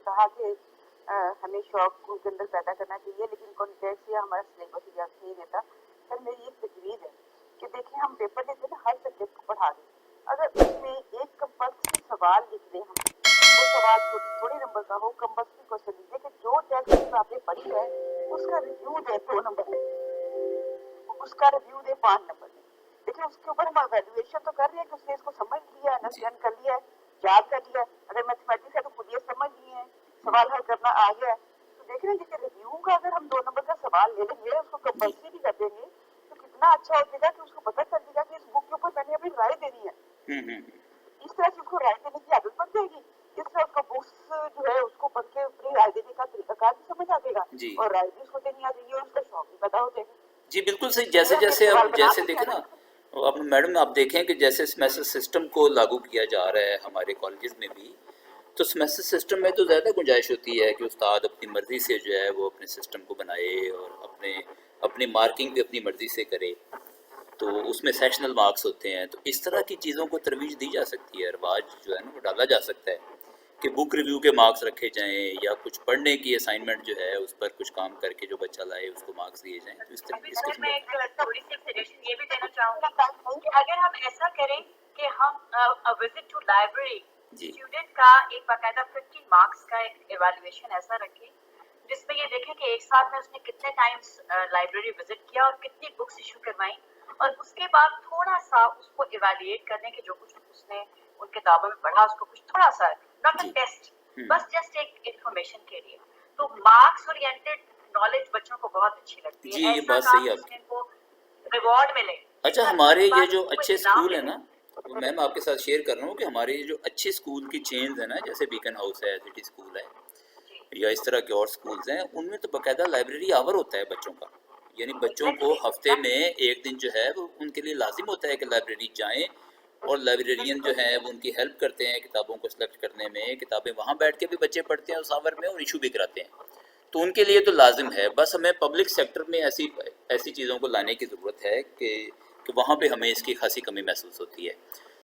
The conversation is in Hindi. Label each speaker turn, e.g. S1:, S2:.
S1: कहा कि हमें शौक स्कूल के अंदर पैदा करना चाहिए, लेकिन कॉन्टेक्स्ट या हमारा सिलेबस इजाजत नहीं देता। सर मेरी एक तजवीज़ है कि देखिए हम पेपर लेते हैं ना, हर सब्जेक्ट को पढ़ा दें, अगर उसमें एक कंपल्सरी सवाल लिख दें हम, वो सवाल थोड़े नंबर का हो, कंपल्सरी क्वेश्चन लिख दें कि जो टेक्स्ट आपने पढ़ी है उसका रिव्यू दे 2 नंबर में, उसका रिव्यू दे 5 नंबर में। देखिए उसके ऊपर हम एवेल्युएशन तो कर रहे हैं कि उसने इसको समझ लिया, अंडरस्टैंड कर लिया है, याद कर लिया। अगर मैथमेटिक्स है तो खुद ये समझ लिए हैं, सवाल हल करना आ गया है। तो देख रहे हैं जैसे रिव्यू का अगर हम 2 नंबर का सवाल ले लेंगे, उसको
S2: जी
S1: कंपल्सरी भी कर देंगे, तो कितना अच्छा हो जाएगा कि उसको पता चल जाएगा कि इस बुक के ऊपर मैंने अपनी राय देनी है। इस तरह से उसको राय देने की आदत बन जाएगी। इस तरह उसको बुक्स जो है उसको पढ़ के अपनी राय देने का तरीकाकार भी समझ आ जाएगा,
S2: जी
S1: और राय भी उसको देनी आ जाएगी, और उसका शौक भी पैदा हो जाएगा।
S2: जी बिल्कुल सही। जैसे
S1: मेरा ये
S2: जैसे
S1: सवाल
S2: अब
S1: बना
S2: जैसे
S1: सकते
S2: देखें
S1: हैं
S2: ना,
S1: ना।
S2: अब मैडम आप देखें कि जैसे सेमेस्टर सिस्टम को लागू किया जा रहा है हमारे कॉलेजेस में भी, तो सेमेस्टर सिस्टम में तो ज़्यादा गुंजाइश होती है कि उस्ताद अपनी मर्ज़ी से जो है वो अपने सिस्टम को बनाए और अपने अपनी मार्किंग भी अपनी मर्ज़ी से करे, तो उसमें सेशनल मार्क्स होते हैं। तो इस तरह की चीज़ों को तरवीज दी जा सकती है, रिवाज जो है ना वो डाला जा सकता है कि बुक रिव्यू के मार्क्स रखे जाएं, या कुछ पढ़ने की असाइनमेंट जो है उस पर कुछ काम करके जो बच्चा लाए उसको मार्क्स दिए जाएं। तो इस तरह इस किस्म
S3: मैं एक
S2: का
S3: थोड़ी सी सजेशन ये भी देना चाहूंगी कि अगर हम ऐसा करें कि हम विजिट टू लाइब्रेरी
S2: जी
S3: स्टूडेंट का एक बाकायदा 15 मार्क्स का एक इवैल्यूएशन ऐसा रखें जिसमें ये देखें कि एक साल में उसने कितने टाइम्स लाइब्रेरी विजिट किया और कितनी बुक्स इशू करवाई, और उसके बाद थोड़ा सा उसको इवैल्यूएट करने के जो कुछ उसने उन किताबों में पढ़ा उसको कुछ थोड़ा सा, नॉट अ
S2: जी
S3: टेस्ट, बस जस्ट एक इंफॉर्मेशन के लिए। तो मार्क्स ओरिएंटेड नॉलेज बच्चों को बहुत अच्छी लगती
S2: जी
S3: है,
S2: ये
S3: ऐसा
S2: बात सही
S3: काम
S2: है
S3: जिसमें
S2: आपकी।
S3: इनको रिवॉर्ड मिले,
S2: अच्छा,
S3: जिसका
S2: हमारे
S3: जिसके
S2: ये
S3: बाद
S2: जो
S3: उनको
S2: अच्छे
S3: इनाम
S2: स्कूल है
S3: मिले।
S2: ना, वो मैम आपके साथ शेयर कर रहा हूँ कि हमारे ये जो अच्छे स्कूल की चेन्स है ना, जैसे बीकन हाउस है, सिटी स्कूल है,
S3: जी
S2: या इस तरह के और स्कूल्स हैं, उनमें तो बाकायदा लाइब्रेरी आवर होता है बच्चों का। यानी बच्चों को
S3: एग्जैक्टली
S2: हफ्ते में
S3: एग्जैक्टली
S2: एक दिन जो है वो उनके लिए लाजिम होता है कि लाइब्रेरी जाएं, और लाइब्रेरियन जो है वो उनकी हेल्प करते हैं किताबों को सिलेक्ट करने में, किताबें वहाँ बैठ के भी बच्चे पढ़ते हैं उस आवर में और इशू भी कराते हैं। तो उनके लिए तो लाजिम है। बस हमें पब्लिक सेक्टर में ऐसी ऐसी चीज़ों को लाने की ज़रूरत है कि वहाँ पे हमें इसकी खासी कमी महसूस होती है।